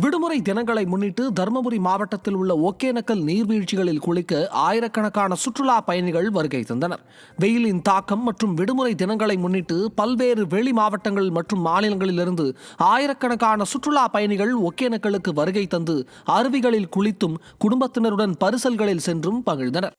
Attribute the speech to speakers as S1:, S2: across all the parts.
S1: விடுமுறை தினங்களை முன்னிட்டு தருமபுரி மாவட்டத்தில் உள்ள ஒகேனக்கல் நீர்வீழ்ச்சிகளில் குளிக்க ஆயிரக்கணக்கான சுற்றுலா பயணிகள் வருகை தந்தனர். வெயிலின் தாக்கம் மற்றும் விடுமுறை தினங்களை முன்னிட்டு பல்வேறு வெளி மாவட்டங்கள் மற்றும் மாநிலங்களிலிருந்து ஆயிரக்கணக்கான சுற்றுலா பயணிகள் ஒகேனக்கலுக்கு வருகை தந்து அருவிகளில் குளித்தும் குடும்பத்தினருடன் பரிசல்களில் சென்றும் பகிர்ந்தனர்.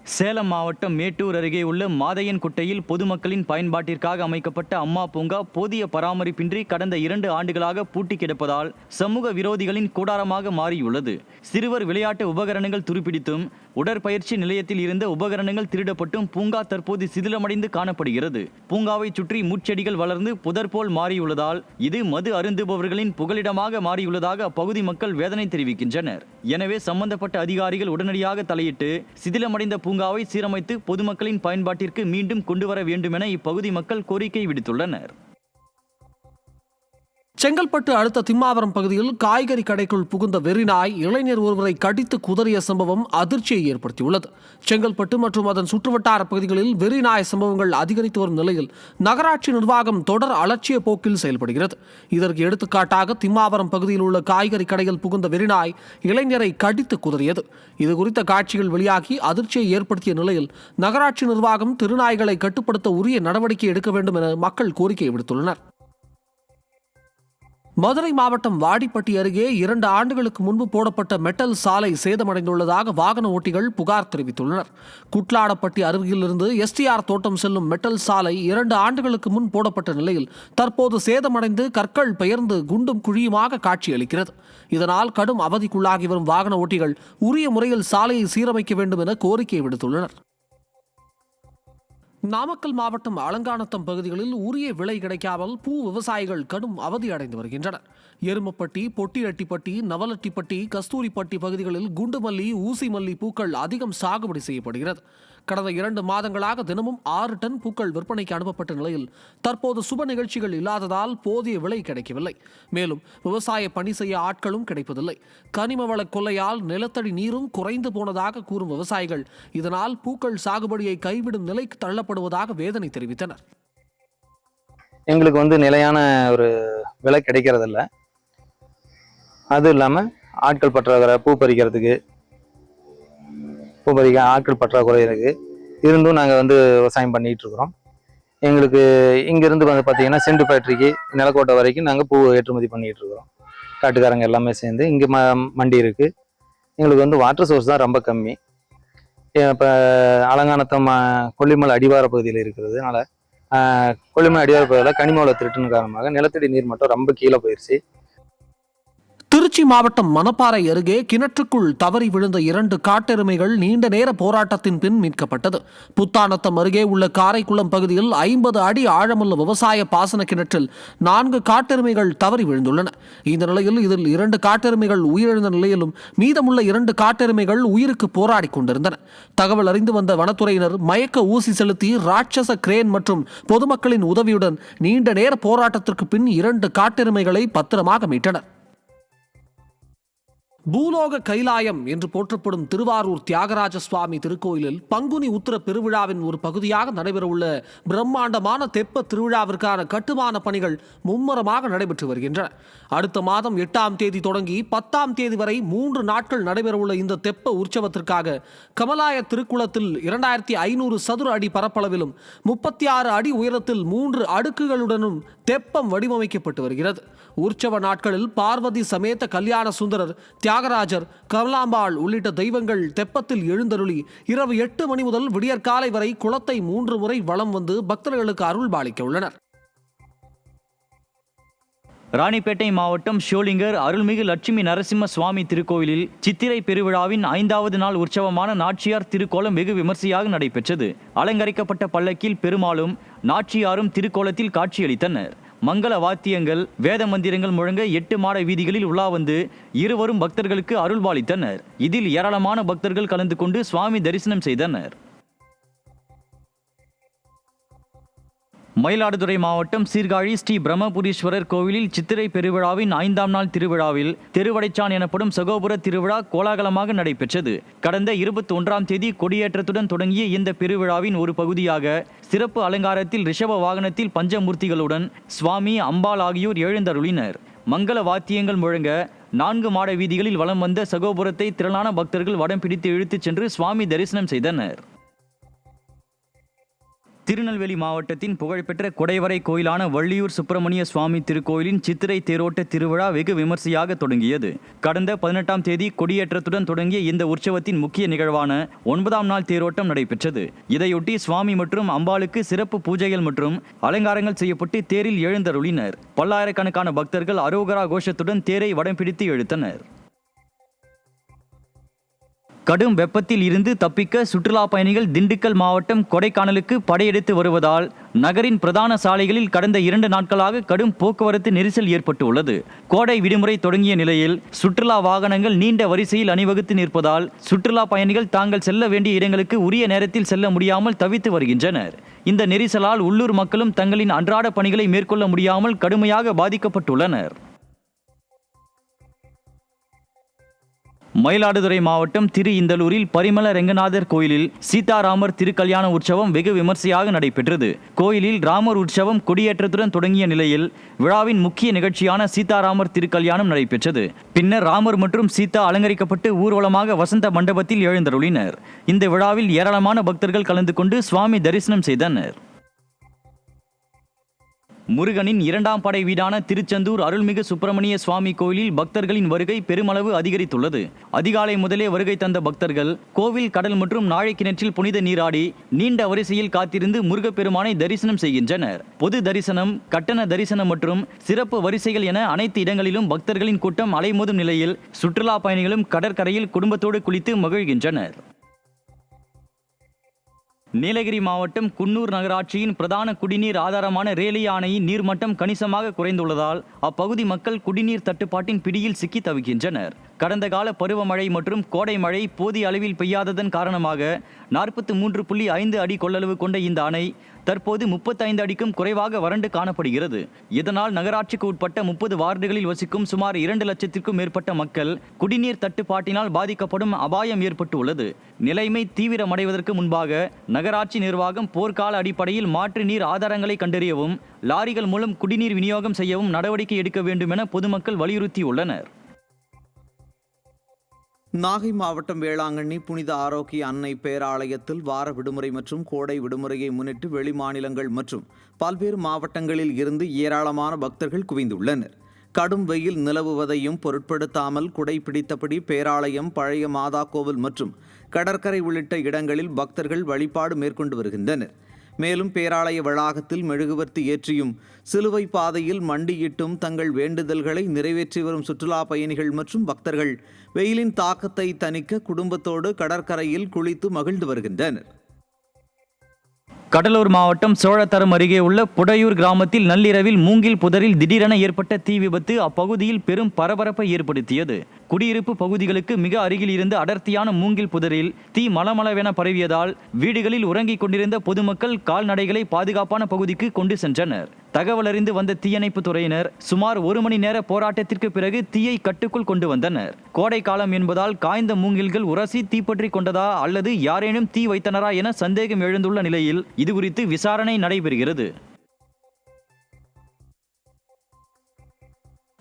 S2: சேலம் மாவட்டம் மேட்டூர் அருகே உள்ள மாதையன் குட்டையில் பொதுமக்களின் பயன்பாட்டிற்காக அமைக்கப்பட்ட அம்மா பூங்கா போதிய பராமரிப்பின்றி கடந்த 2 ஆண்டுகளாக பூட்டி கிடப்பதால் சமூக விரோதிகளின் கூடாரமாக மாறியுள்ளது. சிறுவர் விளையாட்டு உபகரணங்கள் துருப்பிடித்தும் உடற்பயிற்சி நிலையத்தில் இருந்த உபகரணங்கள் திருடப்பட்டும் பூங்கா தற்போது சிதிலமடைந்து காணப்படுகிறது. பூங்காவை சுற்றி முட்செடிகள் வளர்ந்து புதர் போல் மாறியுள்ளதால் இது மது அருந்துபவர்களின் புகலிடமாக மாறியுள்ளதாக அப்பகுதி மக்கள் வேதனை தெரிவிக்கின்றனர். எனவே சம்பந்தப்பட்ட அதிகாரிகள் உடனடியாக தலையிட்டு சிதிலமடைந்த பூங்காவை சீரமைத்து பொதுமக்களின் பயன்பாட்டிற்கு மீண்டும் கொண்டுவர வேண்டும் என இப்பகுதி மக்கள் கோரிக்கை விடுத்துள்ளனர்.
S1: செங்கல்பட்டு அடுத்த திம்மாவரம் பகுதியில் காய்கறி கடைக்குள் புகுந்த வெறிநாய் இளைஞர் ஒருவரை கடித்து குதறிய சம்பவம் அதிர்ச்சியை ஏற்படுத்தியுள்ளது. செங்கல்பட்டு மற்றும் அதன் சுற்றுவட்டார பகுதிகளில் வெறிநாய் சம்பவங்கள் அதிகரித்து வரும் நிலையில் நகராட்சி நிர்வாகம் தொடர் அலட்சிய போக்கில் செயல்படுகிறது. இதற்கு எடுத்துக்காட்டாக திம்மாவரம் பகுதியில் உள்ள காய்கறி கடையில் புகுந்த வெறிநாய் இளைஞரை கடித்து குதறியது. இதுகுறித்த காட்சிகள் வெளியாகி அதிர்ச்சியை ஏற்படுத்திய நிலையில் நகராட்சி நிர்வாகம் திருநாய்களை கட்டுப்படுத்த உரிய நடவடிக்கை எடுக்க வேண்டும் என மக்கள் கோரிக்கை விடுத்துள்ளனர். மதுரை மாவட்டம் வாடிப்பட்டி அருகே 2 ஆண்டுகளுக்கு முன்பு போடப்பட்ட மெட்டல் சாலை சேதமடைந்துள்ளதாக வாகன ஓட்டிகள் புகார் தெரிவித்துள்ளனர். குட்லாடப்பட்டி அருகிலிருந்து STR தோட்டம் செல்லும் மெட்டல் சாலை 2 ஆண்டுகளுக்கு முன் போடப்பட்ட நிலையில் தற்போது சேதமடைந்து கற்கள் பெயர்ந்து குண்டும் குழியுமாக காட்சியளிக்கிறது. இதனால் கடும் அவதிக்குள்ளாகி வரும் வாகன ஓட்டிகள் உரிய முறையில் சாலையை சீரமைக்க வேண்டும் என கோரிக்கை விடுத்துள்ளனர். நாமக்கல் மாவட்டம் அலங்காநத்தம் பகுதிகளில் உரிய விலை கிடைக்காமல் பூ விவசாயிகள் கடும் அவதி அடைந்து வருகின்றனர். எருமப்பட்டி, பொட்டிரெட்டிப்பட்டி, நவலட்டிப்பட்டி, கஸ்தூரிப்பட்டி பகுதிகளில் குண்டுமல்லி, ஊசி மல்லி பூக்கள் அதிகம் சாகுபடி செய்யப்படுகிறது. கடந்த 2 மாதங்களாக தினமும் 6 டன் பூக்கள் விற்பனைக்கு அனுப்பப்பட்ட நிலையில் தற்போது சுப நிகழ்ச்சிகள் இல்லாததால் போதிய விலை கிடைக்கவில்லை. மேலும் விவசாய பணி செய்ய ஆட்களும் கிடைப்பதில்லை. கனிமவள கொள்ளையால் நிலத்தடி நீரும் குறைந்து போனதாக கூறும் விவசாயிகள் இதனால் பூக்கள் சாகுபடியை கைவிடும் நிலைக்கு தள்ளப்படுவதாக வேதனை தெரிவித்தனர்.
S3: எங்களுக்கு நிலையான ஒரு விலை கிடைக்கிறதில்ல. அது இல்லாமல் ஆட்கள் பற்றாக்குறை, பூ பறிக்க ஆட்கள் பற்றாக்குறை இருக்கு. இருந்தும் நாங்கள் விவசாயம் பண்ணிட்டு இருக்கிறோம். எங்களுக்கு இங்கிருந்து பார்த்தீங்கன்னா சென்ட் ஃபேக்டரிக்கு நிலக்கோட்டை வரைக்கும் நாங்கள் பூ ஏற்றுமதி பண்ணிட்டு இருக்கிறோம். காட்டுக்காரங்க எல்லாமே சேர்ந்து இங்கே மண்டி இருக்கு. எங்களுக்கு வாட்டர் சோர்ஸ் தான் ரொம்ப கம்மி. இப்போ அலங்காநத்தம் கொல்லிமலை அடிவார பகுதியில் இருக்கிறதுனால கொல்லிமலை அடிவார பகுதியில் கனிமவள திருட்டின் காரணமாக நிலத்தடி நீர் மட்டம் ரொம்ப கீழே போயிடுச்சு.
S1: திருச்சி மாவட்டம் மணப்பாறை அருகே கிணற்றுக்குள் தவறி விழுந்த 2 காட்டெருமைகள் நீண்ட நேர போராட்டத்தின் பின் மீட்கப்பட்டது. புத்தானத்தம் அருகே உள்ள காரைக்குளம் பகுதியில் 50 அடி ஆழமுள்ள விவசாய பாசன கிணற்றில் 4 காட்டெருமைகள் தவறி விழுந்துள்ளன. இந்த நிலையில் இதில் 2 காட்டெருமைகள் உயிரிழந்த நிலையிலும் மீதமுள்ள 2 காட்டெருமைகள் உயிருக்கு போராடி கொண்டிருந்தன. தகவல் அறிந்து வந்த வனத்துறையினர் மயக்க ஊசி செலுத்தி ராட்சச கிரேன் மற்றும் பொதுமக்களின் உதவியுடன் நீண்ட நேர போராட்டத்திற்கு பின் 2 காட்டெருமைகளை பத்திரமாக மீட்டனர். பூலோக கைலாயம் என்று போற்றப்படும் திருவாரூர் தியாகராஜ சுவாமி திருக்கோயிலில் பங்குனி உத்திர பெருவிழாவின் ஒரு பகுதியாக நடைபெறவுள்ள பிரம்மாண்டமான தெப்ப திருவிழாவிற்கான கட்டுமான பணிகள் மும்முரமாக நடைபெற்று வருகின்றன. அடுத்த மாதம் 8ஆம் தேதி தொடங்கி 10ஆம் தேதி வரை 3 நாட்கள் நடைபெறவுள்ள இந்த தெப்ப உற்சவத்திற்காக கமலாய திருக்குளத்தில் 2500 சதுர அடி பரப்பளவிலும் 36 அடி உயரத்தில் 3 அடுக்குகளுடனும் தெப்பம் வடிவமைக்கப்பட்டு வருகிறது. உற்சவ நாட்களில் பார்வதி சமேத கல்யாண சுந்தரர், தியாகராஜர், கமலாம்பாள் உள்ளிட்ட தெய்வங்கள் தெப்பத்தில் எழுந்தருளி இரவு 8 மணி முதல் விடியற்காலை வரை குளத்தை 3 முறை வலம் வந்து பக்தர்களுக்கு அருள் பாலிக்க உள்ளனர்.
S2: ராணிப்பேட்டை மாவட்டம் ஷோலிங்கர் அருள்மிகு லட்சுமி நரசிம்ம சுவாமி திருக்கோயிலில் சித்திரை பெருவிழாவின் 5வது நாள் உற்சவமான நாச்சியார் திருக்கோலம் வெகு விமர்சையாக நடைபெற்றது. அலங்கரிக்கப்பட்ட பல்லக்கில் பெருமாளும் நாச்சியாரும் திருக்கோலத்தில் காட்சியளித்தனர். மங்கள வாத்தியங்கள், வேத மந்திரங்கள் முழங்க 8 மாட வீதிகளில் உலா வந்து இருவரும் பக்தர்களுக்கு அருள்பாலித்தனர். இதில் ஏராளமான பக்தர்கள் கலந்து கொண்டு சுவாமி தரிசனம் செய்தனர். மயிலாடுதுறை மாவட்டம் சீர்காழி ஸ்ரீ பிரம்மபுரீஸ்வரர் கோவிலில் சித்திரை பெருவிழாவின் 5ஆம் நாள் திருவிழாவில் திருவடைச்சான் எனப்படும் சகோபுர திருவிழா கோலாகலமாக நடைபெற்றது. கடந்த 21ஆம் தேதி கொடியேற்றத்துடன் தொடங்கிய இந்த பெருவிழாவின் ஒரு பகுதியாக சிறப்பு அலங்காரத்தில் ரிஷப வாகனத்தில் பஞ்சமூர்த்திகளுடன் சுவாமி, அம்பாள் ஆகியோர் எழுந்தருளினர். மங்கள வாத்தியங்கள் முழங்க 4 மாட வீதிகளில் வலம் வந்த சகோபுரத்தை திரளான பக்தர்கள் வடம் பிடித்து இழுத்துச் சென்று சுவாமி தரிசனம் செய்தனர். திருநெல்வேலி மாவட்டத்தின் புகழ்பெற்ற குடைவரை கோயிலான வள்ளியூர் சுப்பிரமணிய சுவாமி திருக்கோயிலின் சித்திரை தேரோட்ட திருவிழா வெகு விமர்சையாக தொடங்கியது. கடந்த 18ஆம் தேதி கொடியேற்றத்துடன் தொடங்கிய இந்த உற்சவத்தின் முக்கிய நிகழ்வான 9ஆம் நாள் தேரோட்டம் நடைபெற்றது. இதையொட்டி சுவாமி மற்றும் அம்பாளுக்கு சிறப்பு பூஜைகள் மற்றும் அலங்காரங்கள் செய்யப்பட்டு தேரில் எழுந்தருளினர். பல்லாயிரக்கணக்கான பக்தர்கள் அரோகரா கோஷத்துடன் தேரை வடம் பிடித்து இழுத்தனர். கடும் வெப்பத்தில் இருந்து தப்பிக்க சுற்றுலா பயணிகள் திண்டுக்கல் மாவட்டம் கொடைக்கானலுக்கு படையெடுத்து வருவதால் நகரின் பிரதான சாலைகளில் கடந்த 2 நாட்களாக கடும் போக்குவரத்து நெரிசல் ஏற்பட்டுள்ளது. கோடை விடுமுறை தொடங்கிய நிலையில் சுற்றுலா வாகனங்கள் நீண்ட வரிசையில் அணிவகுத்து நிற்பதால் சுற்றுலா பயணிகள் தாங்கள் செல்ல வேண்டிய இடங்களுக்கு உரிய நேரத்தில் செல்ல முடியாமல் தவித்து வருகின்றனர். இந்த நெரிசலால் உள்ளூர் மக்களும் தங்களின் அன்றாட பணிகளை மேற்கொள்ள முடியாமல் கடுமையாக பாதிக்கப்பட்டுள்ளனர். மயிலாடுதுறை மாவட்டம் திரு இந்தலூரில் பரிமள ரெங்கநாதர் கோயிலில் சீதாராமர் திருக்கல்யாண உற்சவம் வெகு விமர்சையாக நடைபெற்றது. கோயிலில் ராமர் உற்சவம் கொடியேற்றத்துடன் தொடங்கிய நிலையில் விழாவின் முக்கிய நிகழ்ச்சியான சீதாராமர் திருக்கல்யாணம் நடைபெற்றது. பின்னர் ராமர் மற்றும் சீதா அலங்கரிக்கப்பட்டு ஊர்வலமாக வசந்த மண்டபத்தில் எழுந்தருளினர். இந்த விழாவில் ஏராளமான பக்தர்கள் கலந்து கொண்டு சுவாமி தரிசனம் செய்தனர். முருகனின் 2ஆம் படை வீடான திருச்செந்தூர் அருள்மிகு சுப்பிரமணிய சுவாமி கோயிலில் பக்தர்களின் வருகை பெருமளவு அதிகரித்துள்ளது. அதிகாலை முதலே வருகை தந்த பக்தர்கள் கோவில், கடல் மற்றும் நாழை கிணற்றில் புனித நீராடி நீண்ட வரிசையில் காத்திருந்து முருகப்பெருமானை தரிசனம் செய்கின்றனர். பொது தரிசனம், கட்டண தரிசனம் மற்றும் சிறப்பு வரிசைகள் என அனைத்து இடங்களிலும் பக்தர்களின் கூட்டம் அலைமோதும் நிலையில் சுற்றுலா பயணிகளும் கடற்கரையில் குடும்பத்தோடு குளித்து மகிழ்கின்றனர். நீலகிரி மாவட்டம் குன்னூர் நகராட்சியின் பிரதான குடிநீர் ஆதாரமான ரேலியா அணையின் நீர்மட்டம் கணிசமாக குறைந்துள்ளதால் அப்பகுதி மக்கள் குடிநீர் தட்டுப்பாட்டின் பிடியில் சிக்கி தவிக்கின்றனர். கடந்த கால பருவமழை மற்றும் கோடை மழை போதிய அளவில் பெய்யாததன் காரணமாக 43.5 அடி கொள்ளளவு கொண்ட இந்த அணை தற்போது 35 அடிக்கும் குறைவாக வறண்டு காணப்படுகிறது. இதனால் நகராட்சிக்கு உட்பட்ட 30 வார்டுகளில் வசிக்கும் சுமார் 2 லட்சத்திற்கும் மேற்பட்ட மக்கள் குடிநீர் தட்டுப்பாட்டினால் பாதிக்கப்படும் அபாயம் ஏற்பட்டுள்ளது. நிலைமை தீவிரமடைவதற்கு முன்பாக நகராட்சி நிர்வாகம் போர்க்கால அடிப்படையில் மாற்று நீர் ஆதாரங்களை கண்டறியவும் லாரிகள் மூலம் குடிநீர் விநியோகம் செய்யவும் நடவடிக்கை எடுக்க வேண்டும் என பொதுமக்கள் வலியுறுத்தியுள்ளனர்.
S4: நாகை மாவட்டம் வேளாங்கண்ணி புனித ஆரோக்கிய அன்னை பேராலயத்தில் வார விடுமுறை மற்றும் கோடை விடுமுறையை முன்னிட்டு வெளிமாநிலங்கள் மற்றும் பல்வேறு மாவட்டங்களில் இருந்து ஏராளமான பக்தர்கள் குவிந்துள்ளனர். கடும் வெயில் நிலவுவதையும் பொருட்படுத்தாமல் குடை பிடித்தபடி பேராலயம், பழைய மாதா கோவில் மற்றும் கடற்கரை உள்ளிட்ட இடங்களில் பக்தர்கள் வழிபாடு மேற்கொண்டு வருகின்றனர். மேலும் பேராலய வளாகத்தில் மெழுகுவர்த்தி ஏற்றியும் சிலுவை பாதையில் மண்டியிட்டும் தங்கள் வேண்டுதல்களை நிறைவேற்றி வரும் சுற்றுலா பயணிகள் மற்றும் பக்தர்கள் வெயிலின் தாக்கத்தை தணிக்க குடும்பத்தோடு கடற்கரையில் குளித்து மகிழ்ந்து வருகின்றனர்.
S2: கடலூர் மாவட்டம் சோழத்தரம் அருகே உள்ள புடையூர் கிராமத்தில் நள்ளிரவில் மூங்கில் புதரில் திடீரென ஏற்பட்ட தீ விபத்து அப்பகுதியில் பெரும் பரபரப்பை ஏற்படுத்தியது. குடியிருப்பு பகுதிகளுக்கு மிக அருகில் இருந்த அடர்த்தியான மூங்கில் புதரில் தீ மளமளவென பரவியதால் வீடுகளில் உறங்கிக் கொண்டிருந்த பொதுமக்கள் கால்நடைகளை பாதுகாப்பான பகுதிக்கு கொண்டு சென்றனர். தகவல் அறிந்து வந்த தீயணைப்பு துறையினர் சுமார் 1 மணி நேர போராட்டத்திற்கு பிறகு தீயை கட்டுக்குள் கொண்டு வந்தனர். கோடை காலம் என்பதால் காய்ந்த மூங்கில்கள் உரசி தீப்பற்றி கொண்டதா அல்லது யாரேனும் தீ வைத்தனரா என சந்தேகம் எழுந்துள்ள நிலையில் இதுகுறித்து விசாரணை நடைபெறுகிறது.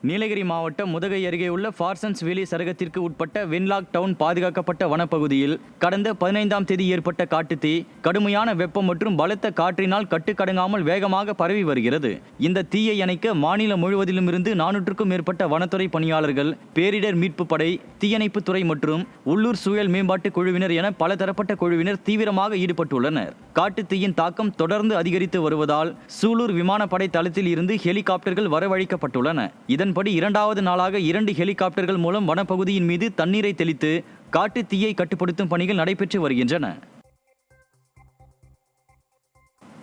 S2: நீலகிரி மாவட்டம் முதுகை அருகே உள்ள ஃபார்சன்ஸ் வேலி சரகத்திற்கு உட்பட்ட வென்லாக் டவுன் பாதுகாக்கப்பட்ட வனப்பகுதியில் கடந்த 15ஆம் தேதி ஏற்பட்ட காட்டுத்தீ கடுமையான வெப்பம் மற்றும் பலத்த காற்றினால் கட்டுக்கடங்காமல் வேகமாக பரவி வருகிறது. இந்த தீயை அணைக்க மாநிலம் முழுவதிலும் இருந்து 400க்கும் மேற்பட்ட வனத்துறை பணியாளர்கள், பேரிடர் மீட்பு படை, தீயணைப்பு துறை மற்றும் உள்ளூர் சூழல் மேம்பாட்டு குழுவினர் என பல தரப்பட்ட குழுவினர் தீவிரமாக ஈடுபட்டுள்ளனர். காட்டுத்தீயின் தாக்கம் தொடர்ந்து அதிகரித்து வருவதால் சூலூர் விமானப்படை தளத்தில் இருந்து ஹெலிகாப்டர்கள் வரவழைக்கப்பட்டுள்ளன. இதன்படி 2வது நாளாக 2 ஹெலிகாப்டர்கள் மூலம் வனப்பகுதியின் மீது தண்ணீரை தெளித்து காட்டு தீயை கட்டுப்படுத்தும் பணிகள் நடைபெற்று வருகின்றன.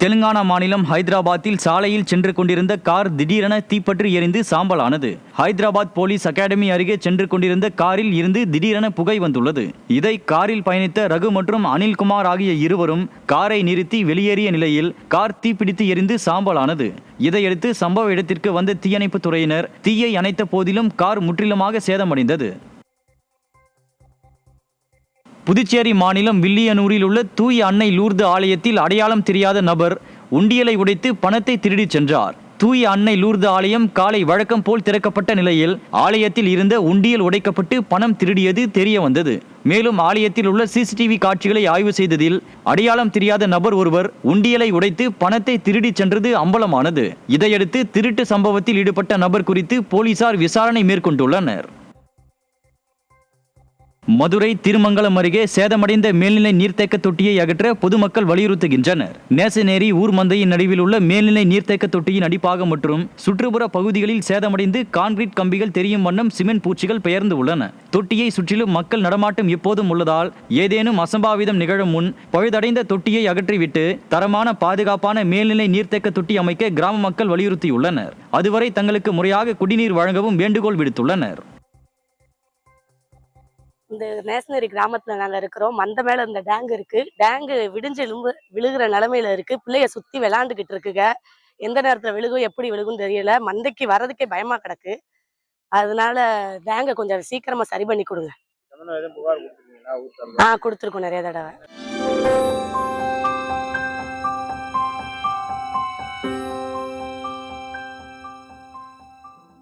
S2: தெலுங்கானா மாநிலம் ஹைதராபாத்தில் சாலையில் சென்று கொண்டிருந்த கார் திடீரென தீப்பற்றி எரிந்து சாம்பலானது. ஹைதராபாத் போலீஸ் அகாடமி அருகே சென்று கொண்டிருந்த காரில் இருந்து திடீரென புகை வந்துள்ளது. இதை காரில் பயணித்த ரகு மற்றும் அனில்குமார் ஆகிய இருவரும் காரை நிறுத்தி வெளியேறிய நிலையில் கார் தீப்பிடித்து எரிந்து சாம்பலானது. இதையடுத்து சம்பவ இடத்திற்கு வந்த தீயணைப்பு துறையினர் தீயை அணைத்த போதிலும் கார் முற்றிலுமாக சேதமடைந்தது. புதுச்சேரி மாநிலம் வில்லியனூரில் உள்ள தூய அன்னை லூர்து ஆலயத்தில் அடையாளம் தெரியாத நபர் உண்டியலை உடைத்து பணத்தை திருடிச் சென்றார். தூய அன்னை லூர்து ஆலயம் காலை வழக்கம் போல் திறக்கப்பட்ட நிலையில் ஆலயத்தில் இருந்த உண்டியல் உடைக்கப்பட்டு பணம் திருடியது தெரிய வந்தது. மேலும் ஆலயத்தில் உள்ள சிசிடிவி காட்சிகளை ஆய்வு செய்ததில் அடையாளம் தெரியாத நபர் ஒருவர் உண்டியலை உடைத்து பணத்தை திருடி சென்றது அம்பலமானது. இதையடுத்து திருட்டு சம்பவத்தில் ஈடுபட்ட நபர் குறித்து போலீசார் விசாரணை மேற்கொண்டுள்ளனர். மதுரை திருமங்கலம் அருகே சேதமடைந்த மேல்நிலை நீர்த்தேக்க தொட்டியை அகற்ற பொதுமக்கள் வலியுறுத்துகின்றனர். நேசநேரி ஊர் மந்தையின் நடுவில் உள்ள மேல்நிலை நீர்த்தேக்க தொட்டியின் அடிப்பாகம் மற்றும் சுற்றுப்புற பகுதிகளில் சேதமடைந்து கான்கிரீட் கம்பிகள் தெரியும் வண்ணம் சிமெண்ட் பூச்சிகள் பெயர்ந்து உள்ளன. தொட்டியை சுற்றிலும் மக்கள் நடமாட்டம் எப்போதும் உள்ளதால் ஏதேனும் அசம்பாவிதம் நிகழும் முன் பழுதடைந்த தொட்டியை அகற்றிவிட்டு தரமான பாதுகாப்பான மேல்நிலை நீர்த்தேக்க தொட்டி அமைக்க கிராம மக்கள் வலியுறுத்தியுள்ளனர். அதுவரை தங்களுக்கு முறையாக குடிநீர் வழங்கவும் வேண்டுகோள் விடுத்துள்ளனர்.
S5: இந்த நேசனரி கிராமத்துல நாங்க இருக்கிறோம். மந்த மேல இந்த டேங்க் இருக்கு. டேங்கு விடிஞ்சு விழுகிற நிலைமையில இருக்கு. பிள்ளைய சுத்தி விளையாண்டுகிட்டு இருக்குங்க. எந்த நேரத்துல விழுகும் எப்படி விழுகும்னு தெரியல. மந்தைக்கு வர்றதுக்கே பயமா கிடக்கு. அதனால டேங்க கொஞ்சம் சீக்கிரமா சரி பண்ணி கொடுங்க. கொடுத்துருக்கோம் நிறைய தடவை.